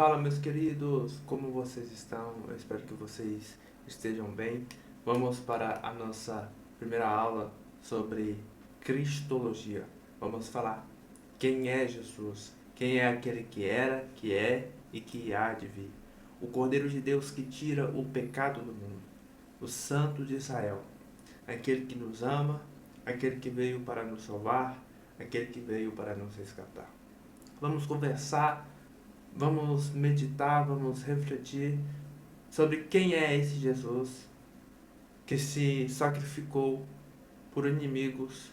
Fala, meus queridos, como vocês estão? Eu espero que vocês estejam bem. Vamos para a nossa primeira aula sobre Cristologia. Vamos falar quem é Jesus, quem é aquele que era, que é e que há de vir. O Cordeiro de Deus que tira o pecado do mundo, o Santo de Israel, aquele que nos ama, aquele que veio para nos salvar, aquele que veio para nos resgatar. Vamos conversar. Vamos meditar, vamos refletir sobre quem é esse Jesus que se sacrificou por inimigos,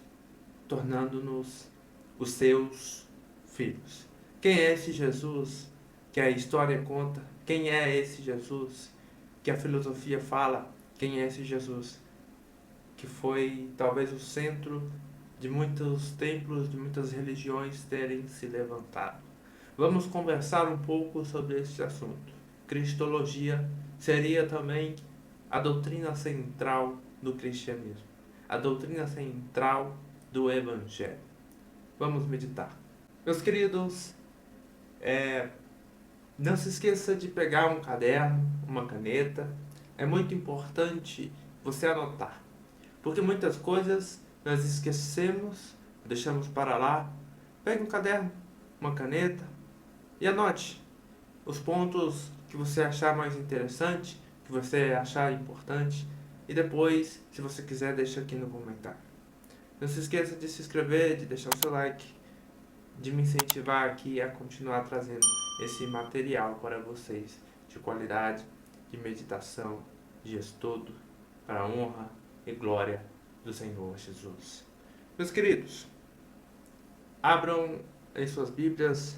tornando-nos os seus filhos. Quem é esse Jesus que a história conta? Quem é esse Jesus que a filosofia fala? Quem é esse Jesus que foi talvez o centro de muitos templos, de muitas religiões terem se levantado? Vamos conversar um pouco sobre este assunto. Cristologia seria também a doutrina central do cristianismo, a doutrina central do Evangelho. Vamos meditar. Meus queridos, não se esqueça de pegar um caderno, uma caneta. É muito importante você anotar, porque muitas coisas nós esquecemos, deixamos para lá. Pegue um caderno, uma caneta e anote os pontos que você achar mais interessante, que você achar importante, e depois, se você quiser, deixa aqui no comentário. Não se esqueça de se inscrever, de deixar o seu like, de me incentivar aqui a continuar trazendo esse material para vocês de qualidade, de meditação, de estudo, para a honra e glória do Senhor Jesus. Meus queridos, abram em suas Bíblias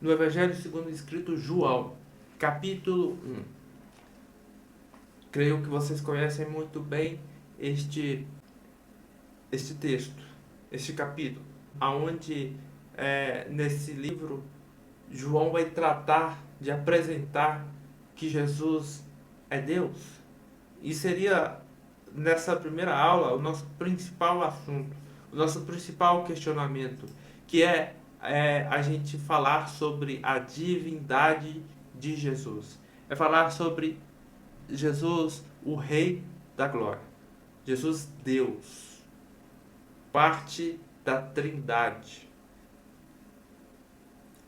no Evangelho segundo escrito João, capítulo 1. Creio que vocês conhecem muito bem este texto, este capítulo, aonde nesse livro João vai tratar de apresentar que Jesus é Deus. E seria nessa primeira aula o nosso principal assunto, o nosso principal questionamento, que é a gente falar sobre a divindade de Jesus. É falar sobre Jesus, o Rei da Glória. Jesus, Deus. Parte da Trindade.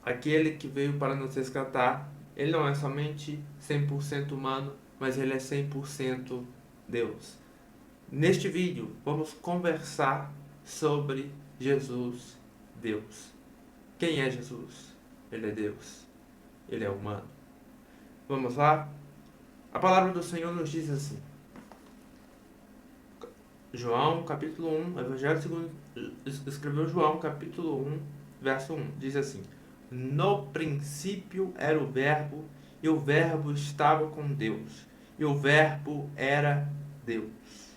Aquele que veio para nos resgatar. Ele não é somente 100% humano, mas ele é 100% Deus. Neste vídeo, vamos conversar sobre Jesus, Deus. Quem é Jesus? Ele é Deus. Ele é humano. Vamos lá? A palavra do Senhor nos diz assim. João, capítulo 1, Evangelho segundo escreveu João, capítulo 1, verso 1. Diz assim: No princípio era o Verbo, e o Verbo estava com Deus, e o Verbo era Deus.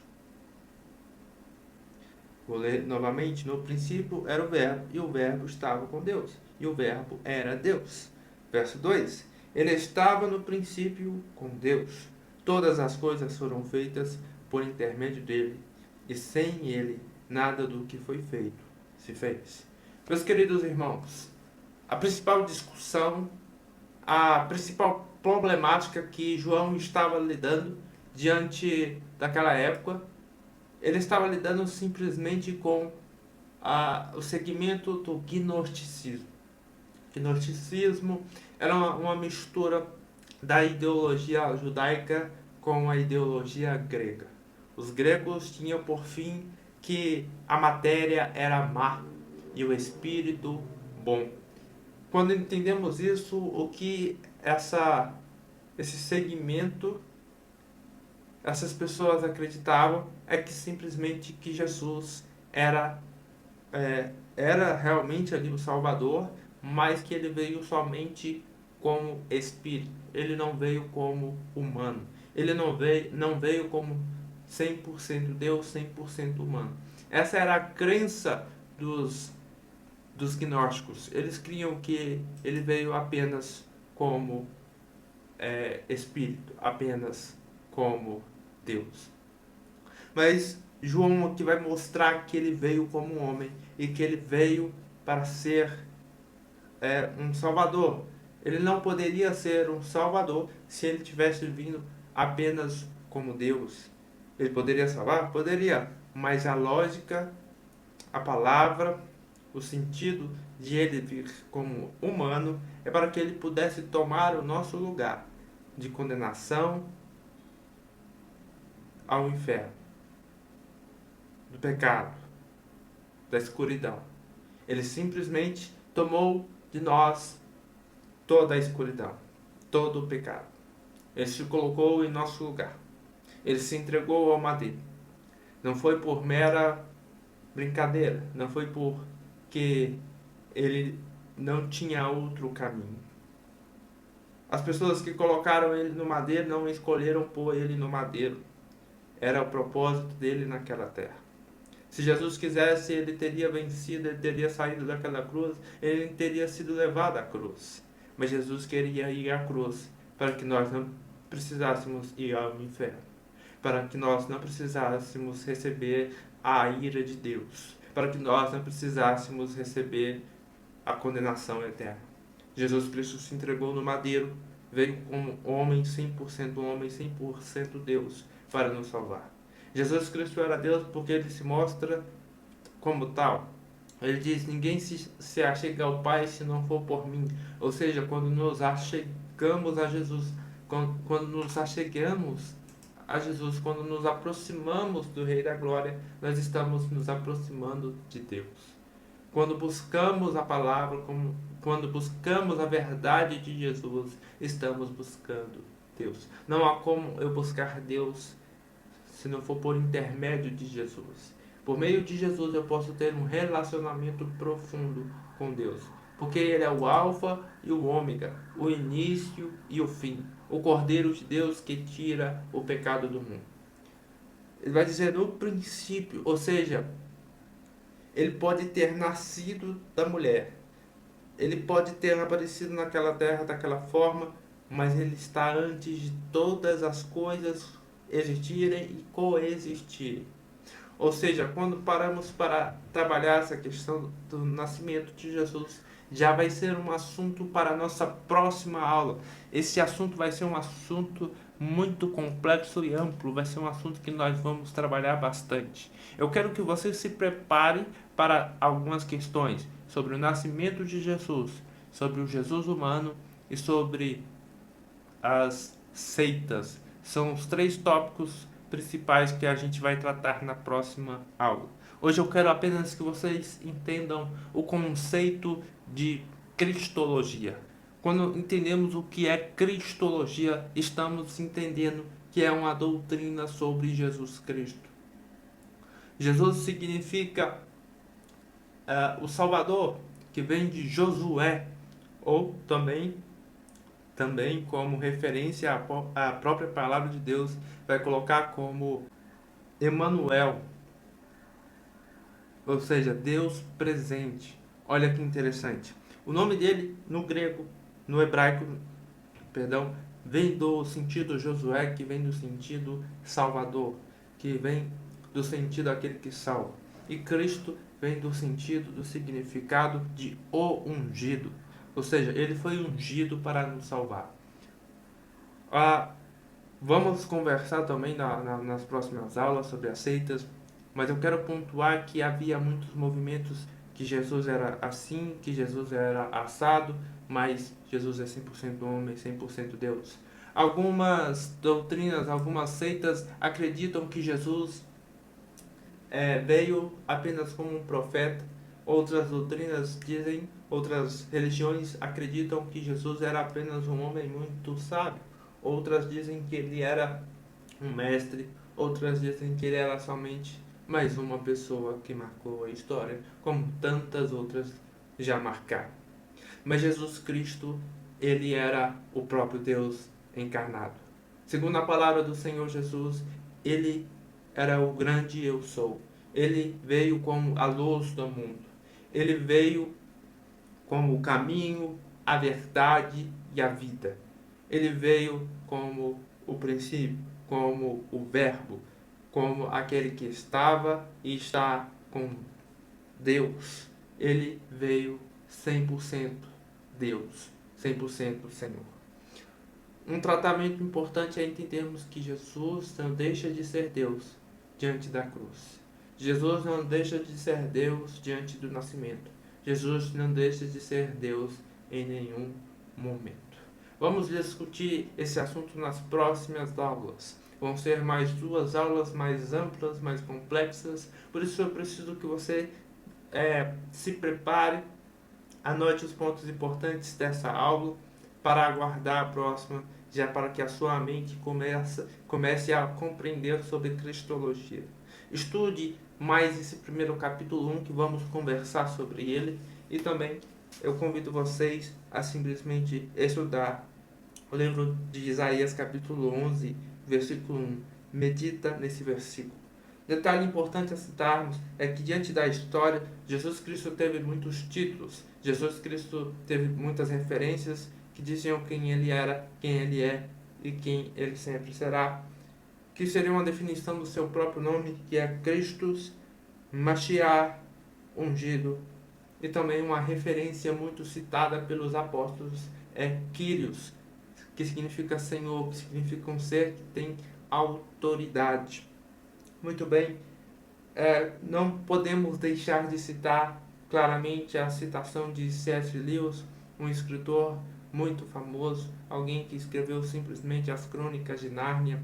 Vou ler novamente. No princípio era o Verbo, e o Verbo estava com Deus, e o Verbo era Deus. Verso 2. Ele estava no princípio com Deus. Todas as coisas foram feitas por intermédio dele, e sem ele nada do que foi feito se fez. Meus queridos irmãos, a principal discussão, a principal problemática que João estava lidando diante daquela época, ele estava lidando simplesmente com o segmento do gnosticismo. Gnosticismo era uma mistura da ideologia judaica com a ideologia grega. Os gregos tinham por fim que a matéria era má e o espírito bom. Quando entendemos isso, o que esse segmento, essas pessoas acreditavam é que simplesmente que Jesus era realmente ali o Salvador, mas que ele veio somente como Espírito. Ele não veio como humano. Ele não veio como 100% Deus, 100% humano. Essa era a crença dos gnósticos. Eles criam que ele veio apenas como Espírito, apenas como Deus. Mas João aqui vai mostrar que ele veio como homem e que ele veio para ser um Salvador. Ele não poderia ser um Salvador se ele tivesse vindo apenas como Deus. Ele poderia salvar? Poderia, mas a lógica, a palavra, o sentido de ele vir como humano é para que ele pudesse tomar o nosso lugar de condenação ao inferno, do pecado, da escuridão. Ele simplesmente tomou de nós toda a escuridão, todo o pecado. Ele se colocou em nosso lugar. Ele se entregou ao madeiro. Não foi por mera brincadeira, não foi porque ele não tinha outro caminho. As pessoas que colocaram ele no madeiro não escolheram pôr ele no madeiro. Era o propósito dele naquela terra. Se Jesus quisesse, ele teria vencido, ele teria saído daquela cruz, ele teria sido levado à cruz. Mas Jesus queria ir à cruz para que nós não precisássemos ir ao inferno, para que nós não precisássemos receber a ira de Deus, para que nós não precisássemos receber a condenação eterna. Jesus Cristo se entregou no madeiro, veio como homem 100% Deus para nos salvar. Jesus Cristo era Deus porque ele se mostra como tal. Ele diz: ninguém se achega ao Pai se não for por mim. Ou seja, quando nos achegamos a Jesus, quando nos achegamos a Jesus, quando nos aproximamos do Rei da Glória, nós estamos nos aproximando de Deus. Quando buscamos a palavra, quando buscamos a verdade de Jesus, estamos buscando Deus. Não há como eu buscar Deus se não for por intermédio de Jesus. Por meio de Jesus eu posso ter um relacionamento profundo com Deus. Porque Ele é o alfa e o ômega, o início e o fim. O Cordeiro de Deus que tira o pecado do mundo. Ele vai dizer no princípio, ou seja, ele pode ter nascido da mulher. Ele pode ter aparecido naquela terra daquela forma, mas ele está antes de todas as coisas existirem e coexistirem. Ou seja, quando paramos para trabalhar essa questão do nascimento de Jesus, já vai ser um assunto para a nossa próxima aula. Esse assunto vai ser um assunto muito complexo e amplo, vai ser um assunto que nós vamos trabalhar bastante. Eu quero que você se prepare para algumas questões sobre o nascimento de Jesus, sobre o Jesus humano e sobre as seitas. São os 3 tópicos principais que a gente vai tratar na próxima aula. Hoje eu quero apenas que vocês entendam o conceito de cristologia. Quando entendemos o que é cristologia, estamos entendendo que é uma doutrina sobre Jesus Cristo. Jesus significa o Salvador, que vem de Josué, ou também como referência à própria palavra de Deus, vai colocar como Emanuel, ou seja, Deus presente. Olha que interessante. O nome dele no grego, no hebraico, perdão, vem do sentido Josué, que vem do sentido Salvador, que vem do sentido aquele que salva. E Cristo vem do sentido, do significado de o ungido. Ou seja, ele foi ungido para nos salvar. Vamos conversar também nas próximas aulas sobre as seitas, mas eu quero pontuar que havia muitos movimentos que Jesus era assim, que Jesus era assado, mas Jesus é 100% homem, 100% Deus. Algumas doutrinas, algumas seitas acreditam que Jesus veio apenas como um profeta. Outras doutrinas dizem, outras religiões acreditam que Jesus era apenas um homem muito sábio. Outras dizem que ele era um mestre. Outras dizem que ele era somente mais uma pessoa que marcou a história, como tantas outras já marcaram. Mas Jesus Cristo, ele era o próprio Deus encarnado. Segundo a palavra do Senhor Jesus, ele era o grande eu sou. Ele veio como a luz do mundo. Ele veio como o caminho, a verdade e a vida. Ele veio como o princípio, como o verbo, como aquele que estava e está com Deus. Ele veio 100% Deus, 100% Senhor. Um tratamento importante é entendermos que Jesus não deixa de ser Deus diante da cruz. Jesus não deixa de ser Deus diante do nascimento. Jesus não deixa de ser Deus em nenhum momento. Vamos discutir esse assunto nas próximas aulas. Vão ser mais 2 aulas mais amplas, mais complexas. Por isso eu preciso que você se prepare, anote os pontos importantes dessa aula para aguardar a próxima, já para que a sua mente comece a compreender sobre Cristologia. Estude mais esse primeiro capítulo 1, que vamos conversar sobre ele, e também eu convido vocês a simplesmente estudar o livro de Isaías capítulo 11, versículo 1. Medita nesse versículo. Detalhe importante a citarmos é que diante da história, Jesus Cristo teve muitos títulos. Jesus Cristo teve muitas referências que diziam quem ele era, quem ele é e quem ele sempre será. Que seria uma definição do seu próprio nome, que é Christus, Mashiach, ungido. E também uma referência muito citada pelos apóstolos é Kyrios, que significa Senhor, que significa um ser que tem autoridade. Muito bem, não podemos deixar de citar claramente a citação de C.S. Lewis, um escritor muito famoso, alguém que escreveu simplesmente as Crônicas de Nárnia.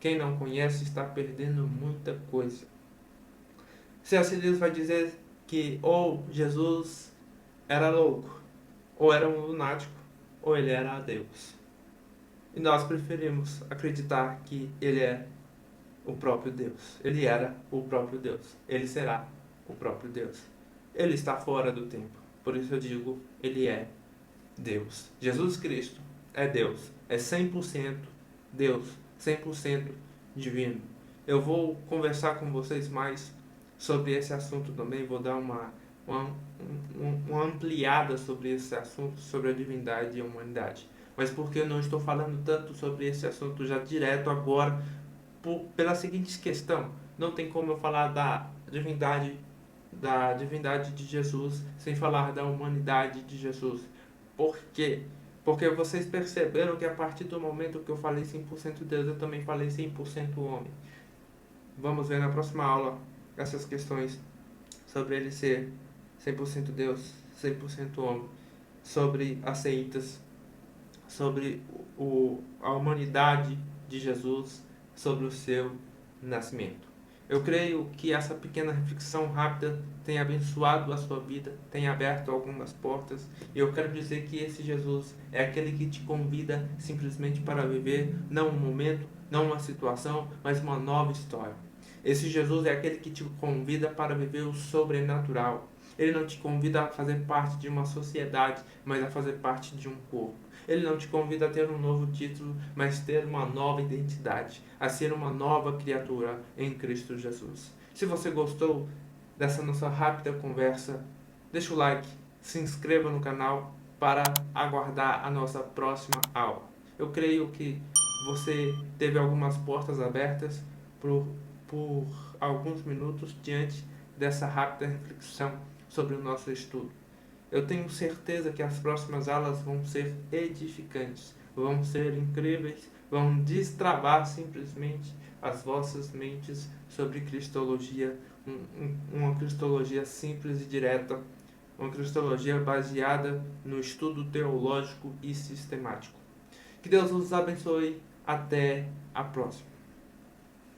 Quem não conhece está perdendo muita coisa. C.S. Lewis vai dizer que ou Jesus era louco, ou era um lunático, ou ele era Deus. E nós preferimos acreditar que ele é o próprio Deus. Ele era o próprio Deus. Ele será o próprio Deus. Ele está fora do tempo. Por isso eu digo, ele é Deus. Jesus Cristo é Deus. É 100% Deus. 100% divino. Eu vou conversar com vocês mais sobre esse assunto também. Vou dar uma ampliada sobre esse assunto, sobre a divindade e a humanidade. Mas por que eu não estou falando tanto sobre esse assunto já direto agora? Pela seguinte questão: não tem como eu falar da divindade de Jesus sem falar da humanidade de Jesus. Por quê? Porque vocês perceberam que a partir do momento que eu falei 100% Deus, eu também falei 100% homem. Vamos ver na próxima aula essas questões sobre ele ser 100% Deus, 100% homem, sobre as seitas, sobre a humanidade de Jesus, sobre o seu nascimento. Eu creio que essa pequena reflexão rápida tem abençoado a sua vida, tem aberto algumas portas, e eu quero dizer que esse Jesus é aquele que te convida simplesmente para viver não um momento, não uma situação, mas uma nova história. Esse Jesus é aquele que te convida para viver o sobrenatural. Ele não te convida a fazer parte de uma sociedade, mas a fazer parte de um corpo. Ele não te convida a ter um novo título, mas ter uma nova identidade, a ser uma nova criatura em Cristo Jesus. Se você gostou dessa nossa rápida conversa, deixa o like, se inscreva no canal para aguardar a nossa próxima aula. Eu creio que você teve algumas portas abertas por alguns minutos diante dessa rápida reflexão sobre o nosso estudo. Eu tenho certeza que as próximas aulas vão ser edificantes, vão ser incríveis, vão destravar simplesmente as vossas mentes sobre Cristologia, uma Cristologia simples e direta, uma Cristologia baseada no estudo teológico e sistemático. Que Deus os abençoe. Até a próxima.